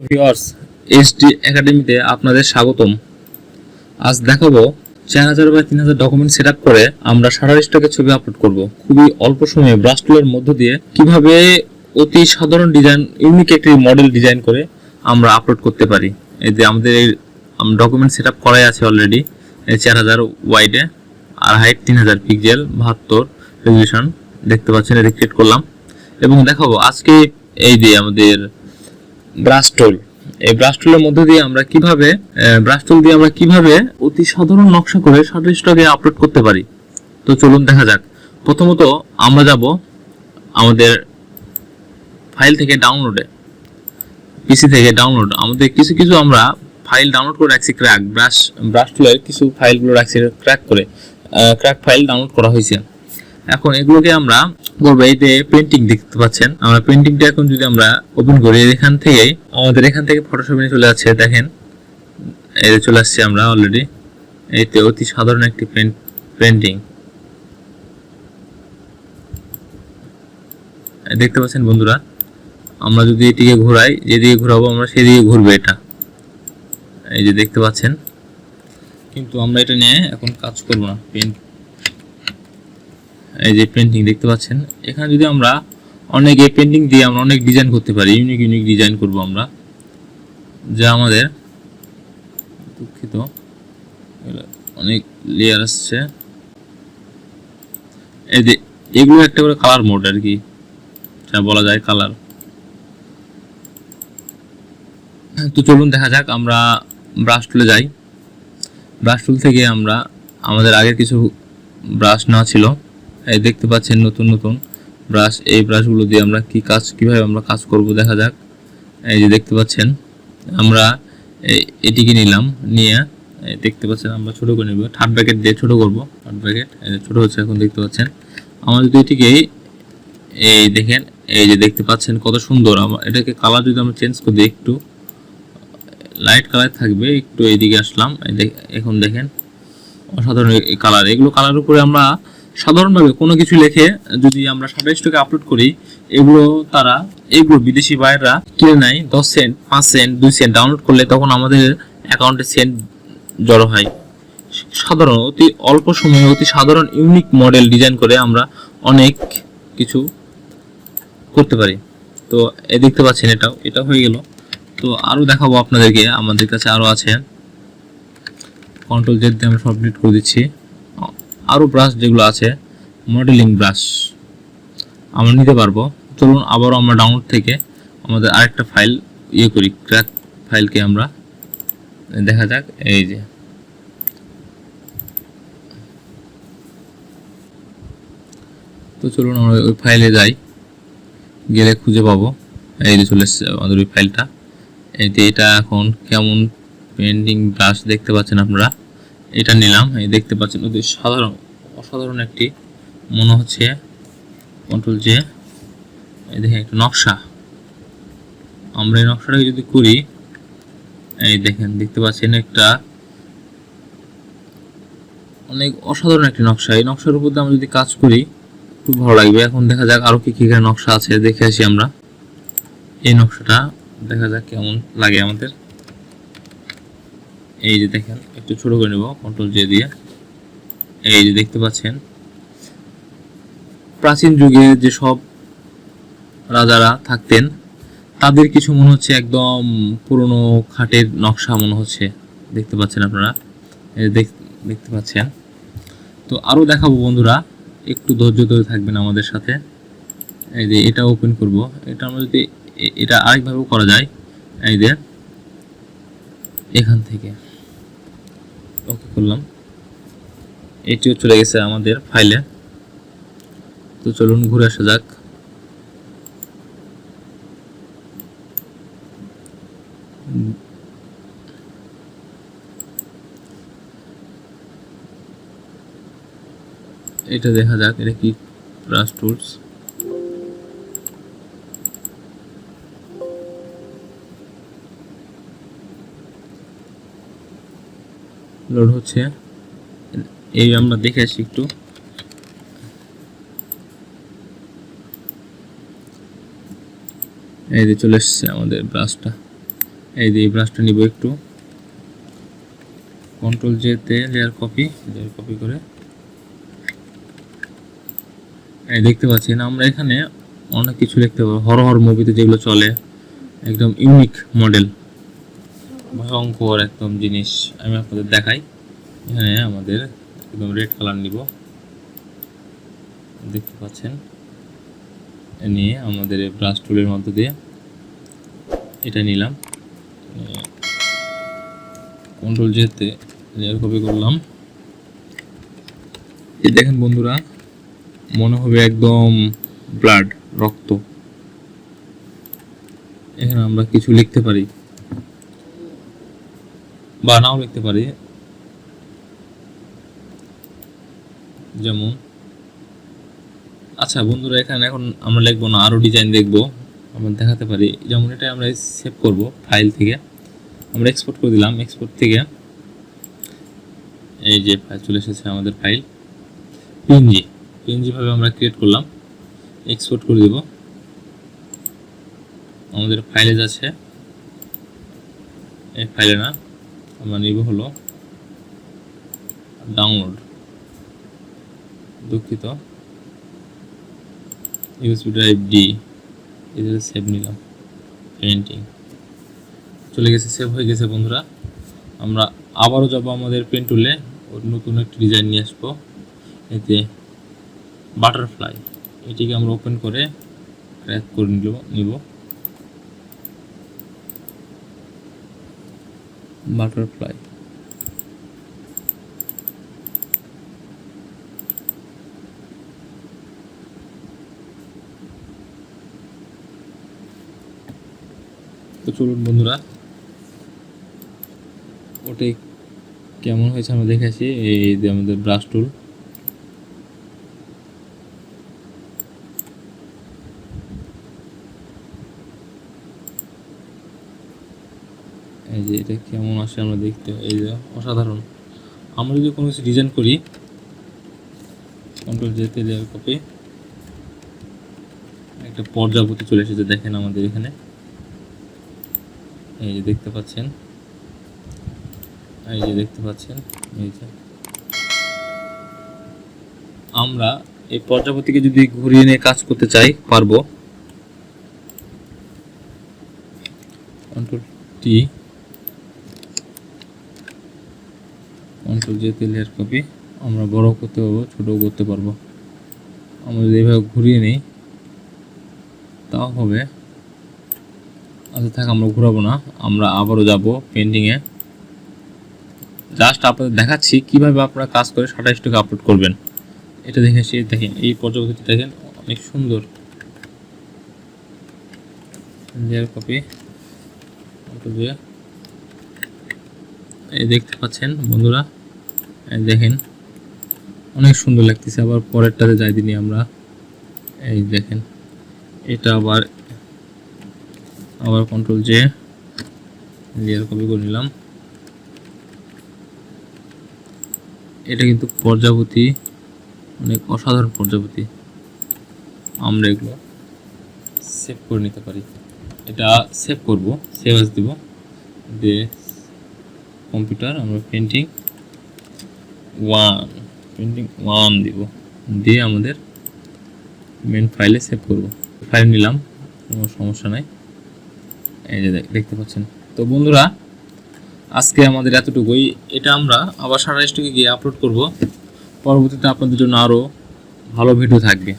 Viewers, HD একাডেমিতে আপনাদের স্বাগতম। আজ দেখাবো 4000 বাই 3000 ডকুমেন্ট সেটআপ করে আমরা শাটারস্টকে ছবি আপলোড করব। খুবই অল্প সময়ে ব্রাশ টুলের মধ্য দিয়ে কিভাবে অতি সাধারণ ডিজাইন, ইউনিক একটি মডেল ডিজাইন করে আমরা আপলোড করতে পারি। এই যে আমাদের এই ডকুমেন্ট সেটআপ করাই আছে অলরেডি 4000 ওয়াইডে, আর হাইট 3000 পিক্সেল, 72 রেজোলিউশন দেখতে পাচ্ছেন। এটা ক্রিয়েট করলাম এবং দেখাবো আজকে এই যে আমাদের ব্রাশ টুল, এই ব্রাশ টুলের মধ্যে দিয়ে আমরা কিভাবে অতি সাধারণ নকশা করে শাটারস্টকে আপলোড করতে পারি। তো চলুন দেখা যাক। প্রথমত আমরা যাব আমাদের ফাইল থেকে ডাউনলোডে, পিসি থেকে ডাউনলোড। আমাদের কিছু আমরা ফাইল ডাউনলোড করে রাখছি, ব্রাশ টুলের কিছু ফাইলগুলো রাখছি ক্র্যাক ফাইল ডাউনলোড করা হয়েছে। এখন এগুলোকে আমরা করবো। এই যে পেন্টিং দেখতে পাচ্ছেন, আমরা পেন্টিংটা এখন যদি আমরা ওপেন করি, এখান থেকে ফটোশপে চলে যাচ্ছে। দেখেন এই যে চলে আসছে আমরা অলরেডি। এইতে অতি সাধারণ একটি পেন্টিং দেখতে পাচ্ছেন বন্ধুরা। আমরা যদি এটিকে ঘোরাই, যেদিকে ঘোরাবো আমরা সেদিকে ঘুরবে এটা, এই যে দেখতে পাচ্ছেন। কিন্তু আমরা এটা নিয়ে এখন কাজ করব না। এই যে পেন্টিং দেখতে পাচ্ছেন, এখানে যদি আমরা এই পেন্টিং দিয়ে আমরা অনেক ডিজাইন করতে পারি, ইউনিক ডিজাইন করব আমরা, যা আমাদের দুঃখিত অনেক লেয়ার আসছে। এই যে এগুলো একটা করে কালার মোড আর কি, যা বলা যায় কালার। তো চলুন দেখা যাক। আমরা ব্রাশ টুলে যাই। ব্রাশ টুল থেকে আমরা আমাদের আগের কিছু ব্রাশ নেওয়া ছিল, এই দেখতে পাচ্ছেন নতুন ব্রাশ। এই ব্রাশগুলো দিয়ে আমরা কিভাবে আমরা কাজ করব দেখা যাক। এই যে দেখতে পাচ্ছেন আমরা এটিকে নিলাম, নিয়ে দেখতে পাচ্ছেন আমরা ছোট করে নেব। থার্ড ব্র্যাকেট দিয়ে ছোট করব। থার্ড ব্র্যাকেট ছোট হচ্ছে এখন দেখতে পাচ্ছেন। আমরা যদি এটিকে এই দেখেন, এই যে দেখতে পাচ্ছেন কত সুন্দর। এটাকে কালার যদি আমরা চেঞ্জ করে দিই, একটু লাইট কালার থাকবে। একটু এইদিকে আসলাম, এখন দেখেন অসাধারণ এই কালার। এগুলো কালার উপরে আমরা সাধারণভাবে কোনো কিছু লিখে যদি আমরা শাটারস্টকে আপলোড করি, এগুলো বিদেশি বাইররা কিনে নেয় 10 সেন্ট, 5 সেন্ট, 2 সেন্ট। ডাউনলোড করলে তখন আমাদের অ্যাকাউন্টে সেন্ট জড়ো হয়। অতি অল্প সময়ে অতি সাধারণ ইউনিক মডেল ডিজাইন করে আমরা অনেক কিছু করতে পারি। তো এই দেখতে পাচ্ছেন এটা হয়ে গেল। তো আরো দেখাবো আপনাদেরকে, আমাদের কাছে আরো আছে। কন্ট্রোল জেড দিয়ে আমরা সব ডিলিট করে দিচ্ছি। আরো ব্রাশ যেগুলো আছে, মডেলিং ব্রাশ আমরা নিতে পারবো। চলুন আবারও আমরা ডাউনলোড থেকে আমাদের আরেকটা ফাইল করি, ক্র্যাক ফাইলকে আমরা দেখা যাক। এই যে তো চলুন আমরা ওই ফাইলে যাই, গেলে খুঁজে পাবো। এই যে চলে এসছে আমাদের ওই ফাইলটা। এই যে এটা এখন কেমন পেন্টিং ব্রাশ দেখতে পাচ্ছেন আপনারা। এটা নিলাম, এই দেখতে পাচ্ছেন অতি অসাধারণ একটি মনে হচ্ছে। কন্ট্রোল জে, এই দেখেন একটা নকশা। আমরা এই নকশাটাকে যদি করি, এই দেখেন দেখতে পাচ্ছেন একটা অনেক অসাধারণ একটি নকশা। এই নকশার উপর আমরা যদি কাজ করি খুব ভালো লাগবে। এখন দেখা যাক আরো কি নকশা আছে, দেখে আসি আমরা। এই নকশাটা দেখা যাক কেমন লাগে আমাদের। এই যে দেখেন একটু ছোট করে নেব কন্ট্রোল জে দিয়ে। এই যে দেখতে পাচ্ছেন প্রাচীন যুগে যে সব রাজারা থাকতেন, তাদের কিছু মনে হচ্ছে একদম পুরনো খাটের নকশা মনে হচ্ছে, দেখতে পাচ্ছেন আপনারা। দেখতে পাচ্ছেন। তো আরো দেখাবো বন্ধুরা, একটু ধৈর্য ধরে থাকবেন আমাদের সাথে। এই যে এটা ওপেন করব। এটা আমরা যদি এটা আরেকভাবেও করা যায়। এই যে এখান থেকে ওকে করলাম, এটিও চলে গেছে আমাদের ফাইলে। তো চলুন ঘুরে আসা যাক। এটা দেখা যাক এটা কি ব্রাশ টুলস। লোড হচ্ছে, এই আমরা দেখে আসি একটু। এই যে চলে এসেছে আমাদের ব্রাশটা। এই যে এই ব্রাশটা নিব, একটু কন্ট্রোল জে তে লেয়ার কপি করে এই দেখতে পাচ্ছেন আমরা এখানে অনেক কিছু লিখতে পারবো। হরর মুভিতে যেগুলো চলে, একদম ইউনিক মডেল, ভয়ঙ্কর একদম জিনিস আমি আপনাদের দেখাই। এখানে আমাদের একদম রেড কালার নিব, দেখতে পাচ্ছেন। নিয়ে আমাদের ব্রাশ টুলের মধ্যে দিয়ে এটা নিলাম, কন্ট্রোল জেতে লেয়ার কপি করলাম। এই দেখেন বন্ধুরা, মনে হবে একদম ব্লাড, রক্ত। এখানে আমরা কিছু লিখতে পারি বা নাও লিখতে পারি, যেমন আচ্ছা বন্ধুরা এখানে এখন আমরা লিখবো না, আরো ডিজাইন দেখবো, আমরা দেখাতে পারি। যেমন এটা আমরা সেভ করব ফাইল থেকে, আমরা এক্সপোর্ট করে দিলাম। এক্সপোর্ট থেকে এই যে ফাইল চলে এসেছে আমাদের ফাইল, পিএনজি ভাবে আমরা ক্রিয়েট করলাম, এক্সপোর্ট করে দেব। আমাদের ফাইলে যাচ্ছে, এই ফাইলে না, আমরা নিব হলো ডাউনলোড, দুঃখিত, ইউএসবি ড্রাইভ ডি, এদের সেভ নিলাম। পেন্টিং চলে গেছে, সেভ হয়ে গেছে বন্ধুরা। আমরা আবারও যাব আমাদের পেন টুলে, ওর নতুন একটা ডিজাইন নিয়ে আসবো। এতে বাটারফ্লাই, এটিকে আমরা ওপেন করে ক্র্যাক করে নিব। বাটারফ্লাই তো চলুন বন্ধুরা, ওটাই কেমন হয়েছে আমরা দেখেছি। এই যে আমাদের ব্রাশ টুল, এই যে এটা কেমন আসে আমরা দেখতে, এই যে অসাধারণ। আমরা যদি কোনো কিছু ডিজাইন করি, কন্ট্রোল জেতে লেয়ার কপি, একটা পর্যাপতি চলে এসেছে দেখেন আমাদের এখানে, এই যে দেখতে পাচ্ছেন, এই যে দেখতে পাচ্ছেন। এই যে আমরা এই প্রজাপতিকে যদি ঘুরিয়ে নিয়ে কাজ করতে চাই পারবো। কন্ট্রোল টি, কন্ট্রোল জেতে লেয়ার কপি, আমরা বড় করতে পারবো, ছোট করতে পারবো। আমরা যদি এইভাবে ঘুরিয়ে নিই তাও হবে। আচ্ছা থাক, আমরা ঘুরাবো না, আমরা আবারও যাব পেন্টিংয়ে। জাস্ট আপনাদের দেখাচ্ছি কিভাবে আপনারা কাজ করে Shutterstock আপলোড করবেন। এটা দেখেছি, দেখেন এই পর্যাপ্ত দেখেন অনেক সুন্দর। লেয়ার কপি, এই দেখতে পাচ্ছেন বন্ধুরা, এই দেখেন অনেক সুন্দর লাগতেছে। আবার পরেরটাতে যাই দিনি আমরা, এই দেখেন এটা আবার কন্ট্রোল জে লেয়ার কপি করে নিলাম। এটা কিন্তু প্রজাপতি, অনেক অসাধারণ প্রজাপতি। আমরা এগুলো সেভ করে নিতে পারি। এটা সেভ করব, সেভ আস দিব, দিয়ে কম্পিউটার আমরা পেন্টিং ওয়ান দিব, দিয়ে আমাদের মেন ফাইলে সেভ করব। ফাইল নিলাম, কোনো সমস্যা নাই। এই যে দেখতে পাচ্ছেন। তো বন্ধুরা আজকে আমাদের এতটুকুই। এটা আমরা আবার Shutterstock গিয়ে আপলোড করব। পরবর্তীতে আপনাদের জন্য আরও ভালো ভিডিও থাকবে।